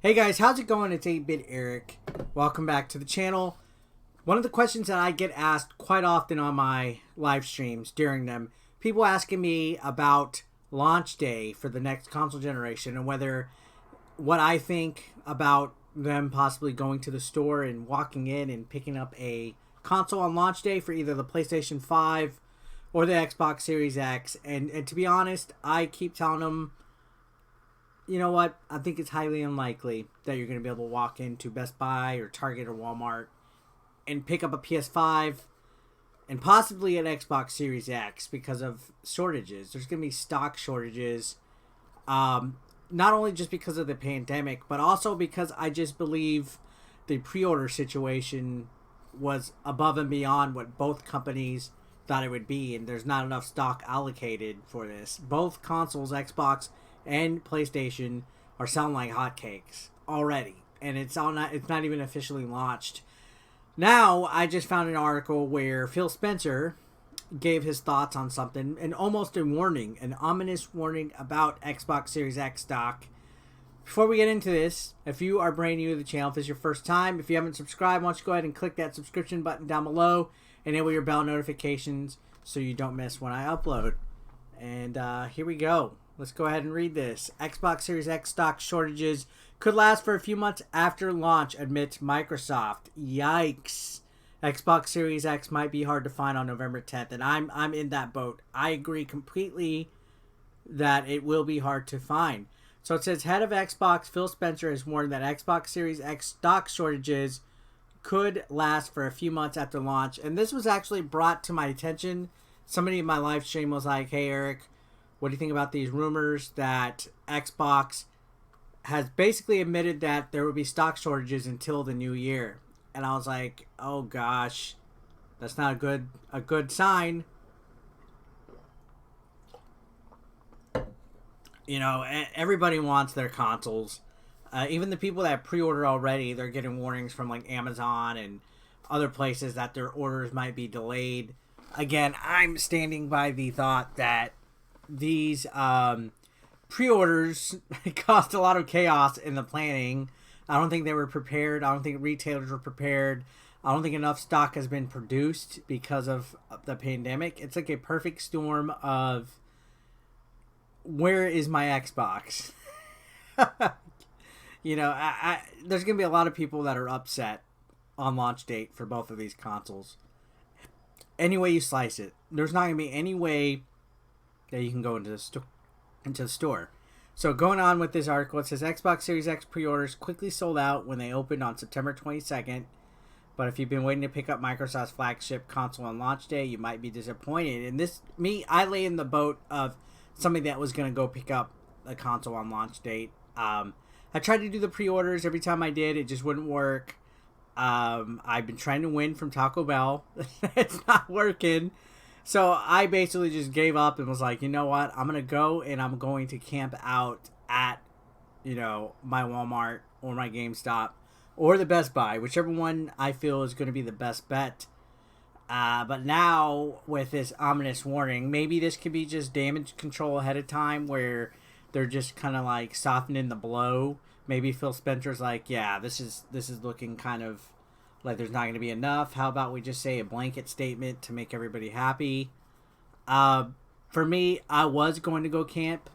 Hey guys, how's it going? It's 8-Bit Eric. Welcome back to the channel. One of the questions that I get asked quite often on my live streams during them, people asking me about launch day for the next console generation and what I think about them possibly going to the store and walking in and picking up a console on launch day for either the PlayStation 5 or the Xbox Series X. And to be honest, I keep telling them, you know what? I think it's highly unlikely that you're going to be able to walk into Best Buy or Target or Walmart and pick up a PS5 and possibly an Xbox Series X because of shortages. There's going to be stock shortages, not only just because of the pandemic, but also because I just believe the pre-order situation was above and beyond what both companies thought it would be, and there's not enough stock allocated for this. Both consoles, Xbox and PlayStation, are selling like hotcakes already, and it's not even officially launched. Now, I just found an article where Phil Spencer gave his thoughts on something, and almost a warning, an ominous warning about Xbox Series X stock. Before we get into this, if you are brand new to the channel, if this is your first time, if you haven't subscribed, why don't you go ahead and click that subscription button down below, enable your bell notifications so you don't miss when I upload. And here we go. Let's go ahead and read this. Xbox Series X stock shortages could last for a few months after launch, admits Microsoft. Yikes. Xbox Series X might be hard to find on November 10th, and I'm in that boat. I agree completely that it will be hard to find. So it says, head of Xbox Phil Spencer has warned that Xbox Series X stock shortages could last for a few months after launch. And this was actually brought to my attention. Somebody in my live stream was like, hey Eric, what do you think about these rumors that Xbox has basically admitted that there will be stock shortages until the new year? And I was like, oh gosh, that's not a good sign. You know, everybody wants their consoles. Even the people that pre-order already, they're getting warnings from like Amazon and other places that their orders might be delayed. Again, I'm standing by the thought that these pre-orders caused a lot of chaos in the planning. I don't think they were prepared. I don't think retailers were prepared. I don't think enough stock has been produced because of the pandemic. It's like a perfect storm of, where is my Xbox? You know, there's going to be a lot of people that are upset on launch date for both of these consoles. Any way you slice it, there's not going to be any way that you can go into the store. So going on with this article, it says Xbox Series X pre-orders quickly sold out when they opened on September 22nd. But if you've been waiting to pick up Microsoft's flagship console on launch day, you might be disappointed. And I lay in the boat of somebody that was going to go pick up a console on launch date. I tried to do the pre-orders. Every time I did, it just wouldn't work. I've been trying to win from Taco Bell. It's not working. So I basically just gave up and was like, you know what? I'm going to go and I'm going to camp out at, you know, my Walmart or my GameStop or the Best Buy, whichever one I feel is going to be the best bet. But now with this ominous warning, maybe this could be just damage control ahead of time where they're just kind of like softening the blow. Maybe Phil Spencer's like, yeah, this is looking kind of like there's not going to be enough. How about we just say a blanket statement to make everybody happy? For me, I was going to go camp.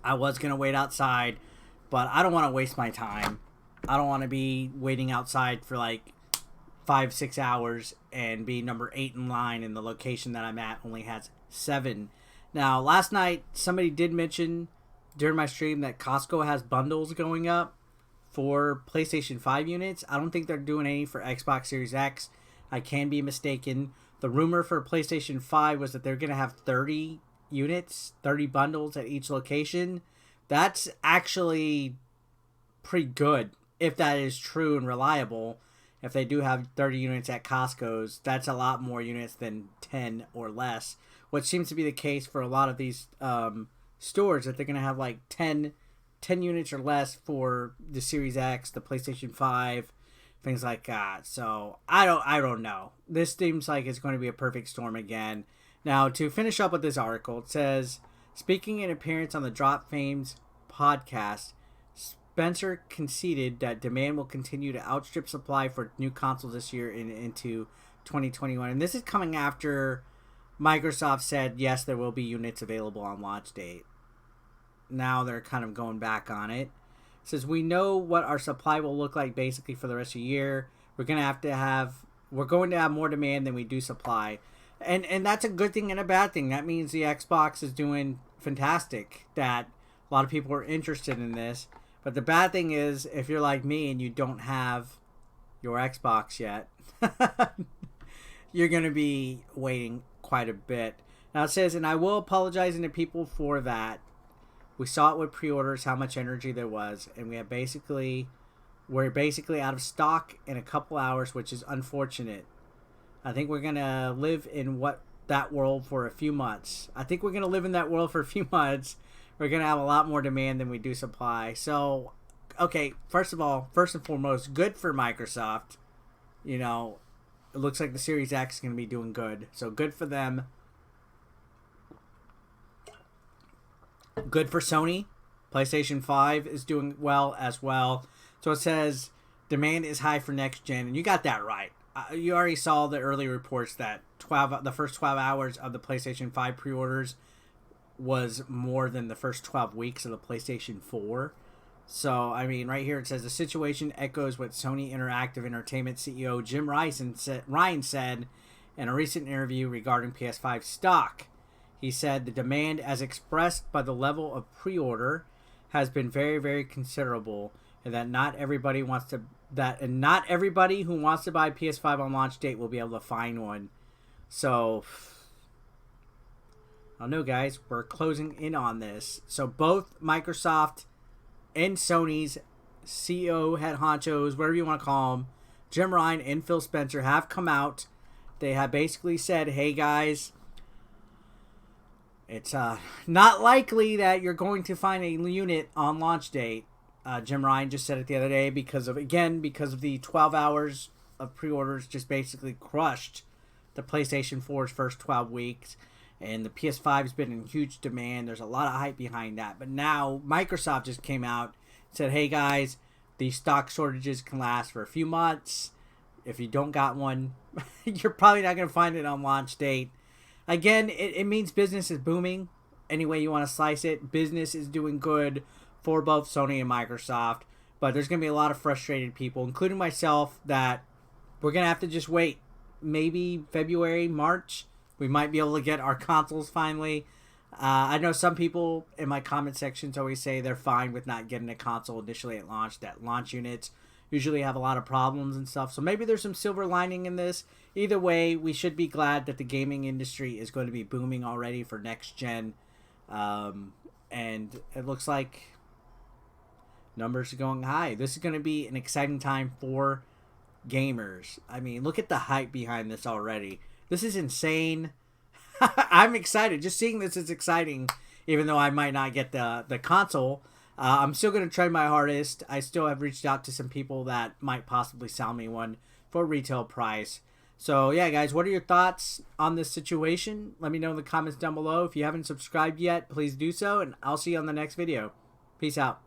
I was going to wait outside, but I don't want to waste my time. I don't want to be waiting outside for like 5-6 hours and be number 8 in line, and the location that I'm at only has 7. Now, last night, somebody did mention during my stream that Costco has bundles going up for PlayStation 5 units. I don't think they're doing any for Xbox Series X. I can be mistaken. The rumor for PlayStation 5 was that they're going to have 30 units, 30 bundles at each location. That's actually pretty good if that is true and reliable. If they do have 30 units at Costco's, that's a lot more units than 10 or less, which seems to be the case for a lot of these stores, that they're going to have like 10 units or less for the Series X, the PlayStation 5, things like that. So I don't know. This seems like it's going to be a perfect storm again. Now, to finish up with this article, it says, speaking in appearance on the Drop Fame's podcast, Spencer conceded that demand will continue to outstrip supply for new consoles this year and into 2021. And this is coming after Microsoft said, yes, there will be units available on launch date. Now they're kind of going back on it. It says, we know what our supply will look like basically for the rest of the year. We're going to have more demand than we do supply. And that's a good thing and a bad thing. That means the Xbox is doing fantastic, that a lot of people are interested in this. But the bad thing is, if you're like me and you don't have your Xbox yet, you're going to be waiting quite a bit. Now it says, and I will apologize to people for that. We saw it with pre-orders, how much energy there was, and we're basically out of stock in a couple hours, which is unfortunate. I think we're going to live in that world for a few months. We're going to have a lot more demand than we do supply. So, okay, first and foremost, good for Microsoft. You know, it looks like the Series X is going to be doing good. So, good for them. Good for Sony. PlayStation 5 is doing well as well. So, it says demand is high for next gen. And you got that right. You already saw the early reports that the first 12 hours of the PlayStation 5 pre-orders was more than the first 12 weeks of the PlayStation 4. So, I mean, right here it says the situation echoes what Sony Interactive Entertainment CEO Jim Ryan said in a recent interview regarding PS5 stock. He said the demand as expressed by the level of pre-order has been very, very considerable, and that not everybody who wants to buy a PS5 on launch date will be able to find one. So, I don't know, guys. We're closing in on this. So, both Microsoft and Sony's CEO, head honchos, whatever you want to call them, Jim Ryan and Phil Spencer, have come out. They have basically said, hey, guys, it's not likely that you're going to find a unit on launch date. Jim Ryan just said it the other day because of the 12 hours of pre-orders just basically crushed the PlayStation 4's first 12 weeks. And the PS5's been in huge demand. There's a lot of hype behind that. But now Microsoft just came out and said, hey guys, these stock shortages can last for a few months. If you don't got one, you're probably not going to find it on launch date. Again, it means business is booming. Any way you want to slice it, business is doing good for both Sony and Microsoft. But there's going to be a lot of frustrated people, including myself, that we're going to have to just wait. Maybe February, March, we might be able to get our consoles finally. I know some people in my comment sections always say they're fine with not getting a console initially at launch, that launch units usually have a lot of problems and stuff. So maybe there's some silver lining in this. Either way, we should be glad that the gaming industry is going to be booming already for next gen. And it looks like numbers are going high. This is going to be an exciting time for gamers. I mean, look at the hype behind this already. This is insane. I'm excited. Just seeing this is exciting, even though I might not get the console. I'm still going to try my hardest. I still have reached out to some people that might possibly sell me one for retail price. So, yeah, guys, what are your thoughts on this situation? Let me know in the comments down below. If you haven't subscribed yet, please do so, and I'll see you on the next video. Peace out.